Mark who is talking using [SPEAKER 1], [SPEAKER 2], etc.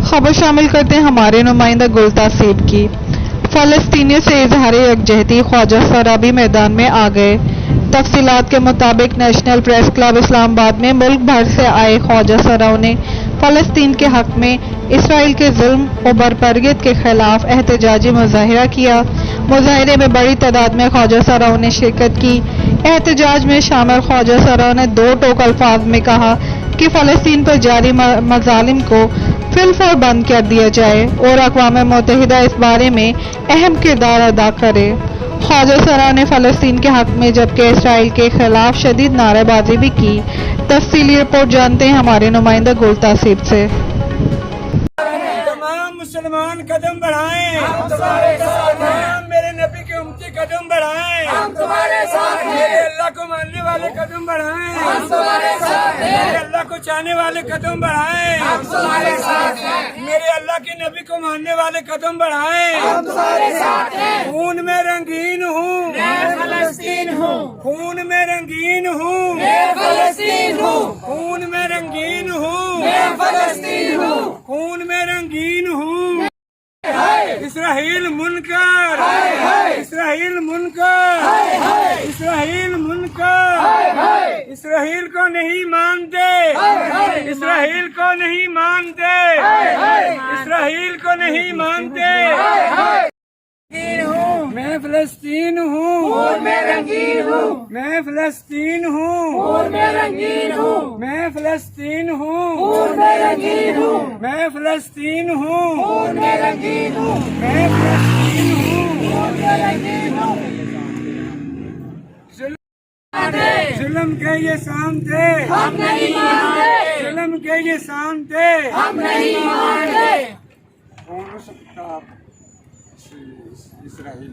[SPEAKER 1] खबर शामिल करते हैं हमारे नुमाइंदा गुलतासीब की। फलस्तीनियों से इजहार यकजहती, ख्वाजा सराबी मैदान में आ गए। तफसीलात के मुताबिक नेशनल प्रेस क्लब इस्लामाबाद में मुल्क भर से आए ख्वाजा सराओं ने फलस्तीन के हक में इसराइल के जुल्म व बर्बरियत के खिलाफ एहतजाजी मुजाहिरा किया। मुजाहिरे में बड़ी तादाद में ख्वाजा सराओं ने शिरकत की। एहतजाज में शामिल ख्वाजा सराओं ने दो टोक अल्फाज में कहा कि फलस्तीन पर जारी मजालिम को फिलफौर बंद कर दिया जाए और अक़वाम मुत्तहिदा इस बारे में अहम किरदार अदा करे। ख्वाजा सरा ने फलस्तीन के हक में जबकि इसराइल के खिलाफ शदीद नारेबाजी भी की। तफसीली रिपोर्ट जानते हैं हमारे नुमाइंदा गुलतासीब से।
[SPEAKER 2] तमाम मुसलमान कदम बढ़ाएं, हम तुम्हारे साथ हैं। मेरे नबी के उम्मती कदम बढ़ाएं, हम तुम्हारे साथ हैं। मेरे अल्लाह को मानने वाले कदम बढ़ाएं, हम तुम्हारे साथ हैं। मेरे अल्लाह को चाहने वाले कदम बढ़ाएं, हम तुम्हारे साथ हैं। मेरे अल्लाह के नबी को मानने वाले कदम बढ़ाएं, हम तुम्हारे साथ हैं। खून में रंगीन हूँ, मैं फलस्तीन हूँ। खून में रंगीन हूँ, मैं फलस्तीन हूँ। खून में रंगीन हूँ, मैं फलस्तीन हूँ। खून में रंगीन हूँ। इसराइल मुनकर, इसराइल मुनकर, इसराइल मुनकर। इसराइल को नहीं मानते, इसराइल को नहीं मानते, इसराइल को नहीं मानते। मैं फलस्तीन हूँ, मैं रंगीन हूँ। मैं फलस्तीन हूँ, मैं रंगीन हूँ। मैं फलस्तीन हूँ, मैं रंगीन हूँ। मैं फलस्तीन हूँ, मैं रंगीन हूँ। मैं फलस्तीन हूँ, मैं रंगीन हूँ। जुल्म के ये सामते हम नहीं मानते, जुल्म के ये सामते हम नहीं मानते। कौन हो सकता इसराइल